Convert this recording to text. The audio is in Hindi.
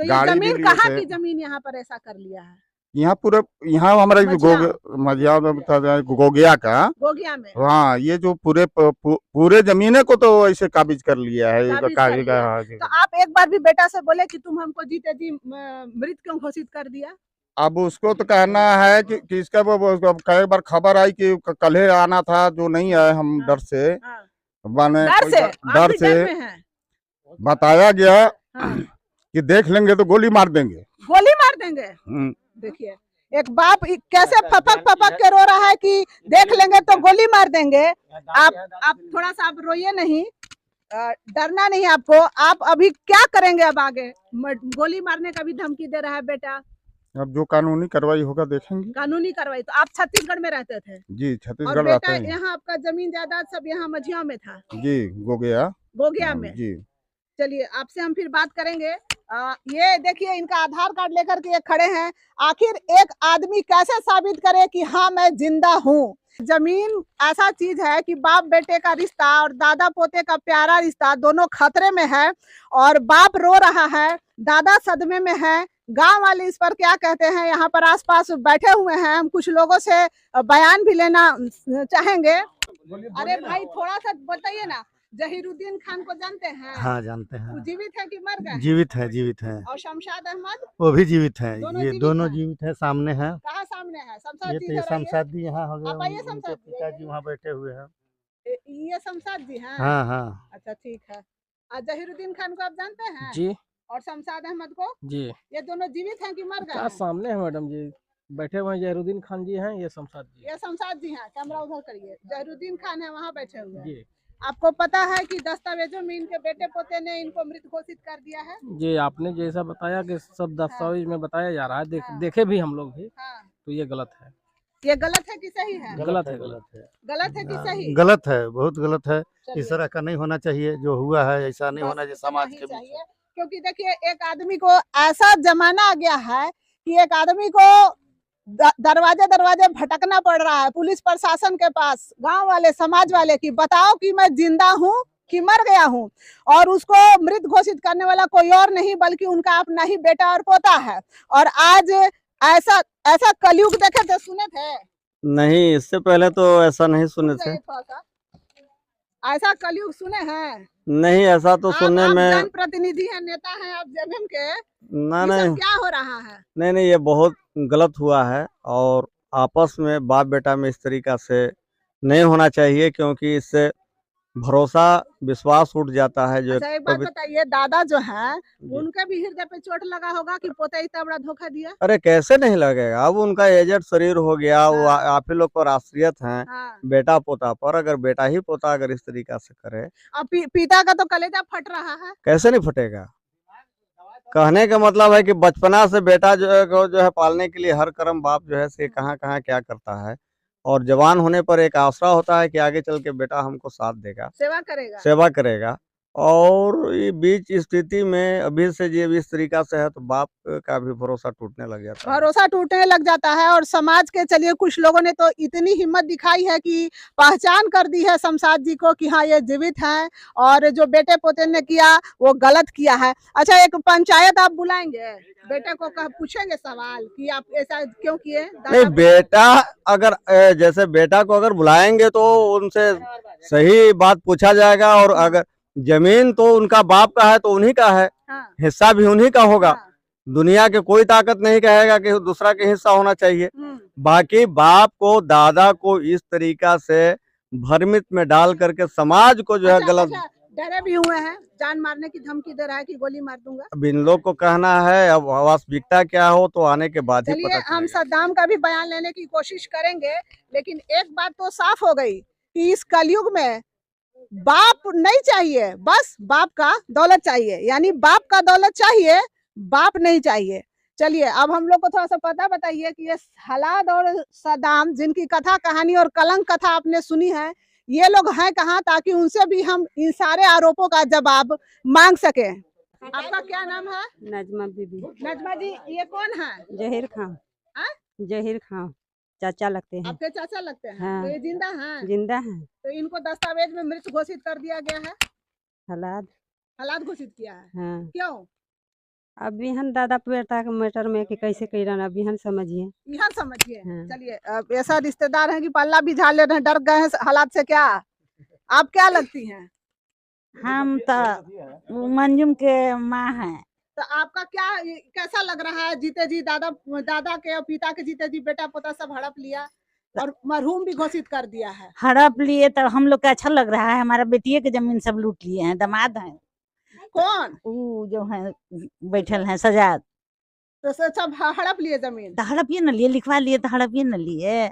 तो ये गाड़ी भी जमीन लिए कहाँ थे। की जमीन यहाँ पर ऐसा कर लिया है? यहाँ पूरे, यहाँ हमारा मझिया मझिया गोगिया का। गोगिया में हाँ, ये जो पूरे जमीने को तो ऐसे काबिज कर लिया है, काबिज कर कागज लिया। का। तो आप एक बार भी बेटा से बोले कि तुम हमको जीते जी मृत क्यों घोषित कर दिया? अब उसको तो कहना है कि इसका कई बार खबर आई कि कल ही आना था, जो नहीं आए, हम हाँ, डर से हाँ। माने डर कोई से आप डर भी से डर में हैं? बताया गया हाँ। कि देख लेंगे तो गोली मार देंगे। गोली मार देंगे। देखिए एक बाप कैसे फपक फपक के रो रहा है कि देख लेंगे तो गोली मार देंगे। आप थोड़ा सा आप रोइए नहीं, डरना नहीं आपको। आप अभी क्या करेंगे? अब आगे गोली मारने का भी धमकी दे रहा है बेटा। अब जो कानूनी कार्रवाई होगा देखेंगे। कानूनी कार्रवाई। तो आप छत्तीसगढ़ में रहते थे जी, और छत्तीसगढ़ रहते बेटा हैं। यहाँ आपका जमीन जायदाद सब यहाँ मझिया में था? जी, गोगिया गोगिया में। जी। चलिए आपसे हम फिर बात करेंगे। ये देखिए इनका आधार कार्ड लेकर के ये खड़े हैं। आखिर एक आदमी कैसे साबित करे कि हाँ मैं जिंदा हूँ? जमीन ऐसा चीज है कि बाप बेटे का रिश्ता और दादा पोते का प्यारा रिश्ता दोनों खतरे में है। और बाप रो रहा है, दादा सदमे में है। गांव वाले इस पर क्या कहते हैं? यहाँ पर आसपास बैठे हुए हैं, हम कुछ लोगों से बयान भी लेना चाहेंगे। अरे भाई थोड़ा सा बताइए ना, जहीरुद्दीन खान को जानते हैं? हाँ जानते वो हैं। जीवित है कि मर गए? जीवित है, जीवित है। और शमशाद अहमद? वो भी जीवित है। दोनों ये जीवित दोनों हैं? जीवित है, सामने है। कहाँ सामने है? शमशाद ये जी तो ये जरा ये। शमशाद जी यहाँ हो गए, आप आइए उनके शमशाद जी, पिताजी वहाँ बैठे हुए हैं। ये शमशाद जी हैं? हाँ हाँ अच्छा ठीक है। जहीरुद्दीन खान को आप जानते हैं? जी और शमशाद अहमद को? जी। ये दोनों जीवित हैं कि मर गए क्या हैं? सामने है मैडम जी, बैठे हुए हैं। जहीरुद्दीन खान जी हैं, ये शमशाद जी ये शमशाद जी हैं। कैमरा उधर करिए। जहीरुद्दीन खान है वहाँ बैठे हुए हैं। जी। आपको पता है कि दस्तावेजों में इनके बेटे पोते ने इनको मृत घोषित कर दिया है? जी, आपने जैसा बताया कि सब दस्तावेज में बताया जा रहा है, हाँ। देखे भी हम लोग भी, हाँ। तो ये गलत है। ये गलत है कि सही है? गलत है, गलत है। गलत है कि सही? गलत है, बहुत गलत है। चलिए। इस तरह का नहीं होना चाहिए। जो हुआ है ऐसा नहीं होना चाहिए बस इतना समाज ही के बीच। चाहिए। क्योंकि देखिए एक आदमी को ऐसा जमाना आ गया है कि एक आदमी को दरवाजे दरवाजे भटकना पड़ रहा है पुलिस प्रशासन के पास, गांव वाले समाज वाले की बताओ कि मैं जिंदा हूँ कि मर गया हूँ। और उसको मृत घोषित करने वाला कोई और नहीं बल्कि उनका अपना ही बेटा और पोता है। और आज ऐसा ऐसा कलयुग देखे थे, सुने थे? नहीं, इससे पहले तो ऐसा नहीं सुने थे। थोड़ा सा ऐसा कलयुग सुने हैं? नहीं, ऐसा तो सुनने आप में जनप्रतिनिधि हैं, नेता हैं आप जेएमएम के। ना ये नहीं सब क्या हो रहा है? नहीं नहीं, ये बहुत गलत हुआ है। और आपस में बाप बेटा में इस तरीका से नहीं होना चाहिए, क्योंकि इससे भरोसा विश्वास उठ जाता है। जो अच्छा एक बात पवित्र बताइए, दादा जो हैं उनके भी हृदय पे चोट लगा होगा कि पोता इतना बड़ा धोखा दिया? अरे कैसे नहीं लगेगा, अब उनका एजेड शरीर हो गया। वो हाँ। आप ही लोग पर आश्रित हैं, हाँ। बेटा पोता पर। अगर बेटा ही पोता अगर इस तरीका से करे, अब पिता का तो कलेजा फट रहा है। कैसे नहीं फटेगा? कहने का मतलब है कि बचपना से बेटा जो है पालने के लिए हर कर्म बाप जो है से कहाँ कहाँ क्या करता है। और जवान होने पर एक आसरा होता है कि आगे चल के बेटा हमको साथ देगा, सेवा करेगा। और ये बीच स्थिति में अभी से ये इस तरीका से है तो बाप का भी भरोसा टूटने लग जाता है। भरोसा टूटने लग जाता है। और समाज के चलिए कुछ लोगों ने तो इतनी हिम्मत दिखाई है कि पहचान कर दी है शमशाद जी को कि हाँ ये जीवित हैं और जो बेटे पोते ने किया वो गलत किया है। अच्छा एक पंचायत आप बुलाएंगे, बेटे को पूछेंगे सवाल कि आप ऐसा क्यों किए? नहीं, बेटा अगर जैसे बेटा को अगर बुलाएंगे तो उनसे सही बात पूछा जाएगा। और अगर जमीन तो उनका बाप का है तो उन्हीं का है। हाँ। हिस्सा भी उन्हीं का होगा। हाँ। दुनिया के कोई ताकत नहीं कहेगा कि दूसरा के हिस्सा होना चाहिए। बाकी बाप को दादा को इस तरीका से भ्रमित में डाल करके समाज को जो है गलत। डरे भी हुए हैं, जान मारने की धमकी दे रहा है कि गोली मार दूंगा। अब इन लोग को कहना है, अब वास्तविकता क्या हो तो आने के बाद ही पता चलिए हम चलेगा। सद्दाम का भी बयान लेने की कोशिश करेंगे, लेकिन एक बात तो साफ हो गई कि इस कलयुग में बाप नहीं चाहिए, बस बाप का दौलत चाहिए। यानी बाप का दौलत चाहिए, बाप नहीं चाहिए। चलिए अब हम लोग को थोड़ा सा पता बताइए कि ये हलाद और सद्दाम जिनकी कथा कहानी और कलंक कथा आपने सुनी है, ये लोग हैं कहाँ, ताकि उनसे भी हम इन सारे आरोपों का जवाब मांग सके। आपका क्या नाम है? नजमा बीबी। नजमा जी ये कौन है? जहीर खान। जहीर खान चाचा लगते हैं। आपके चाचा लगते हैं? हाँ। तो ये जिंदा हैं? जिंदा हैं। तो इनको दस्तावेज में मृत घोषित कर दिया गया है? हालात हालात घोषित किया है? हाँ। क्यों? अब बिहन दादा बेटा के मैटर में कि कैसे कह रहा बिहन समझिए। यहाँ समझिए। हाँ। चलिए, अब ऐसा रिश्तेदार है कि पल्ला भी झाड़ ले रहे हैं, डर गए हैं हालात से। क्या आप क्या लगती हैं? हम तो मंजुम के माँ हैं। तो आपका क्या कैसा लग रहा है? जीते जी दादा के और पिता के जीते जी बेटा पोता सब हड़प लिया और मरहूम भी घोषित कर दिया है। हड़प लिए तो हम लोग का अच्छा लग रहा है। हमारा बेटिए के जमीन सब लूट लिए हैं। दामाद हैं कौन? वो जो है बैठल हैं सजाद। तो सब हड़प लिए जमीन। तो हड़पिए न लिए, लिखवा लिए तो हड़पिए न लिए।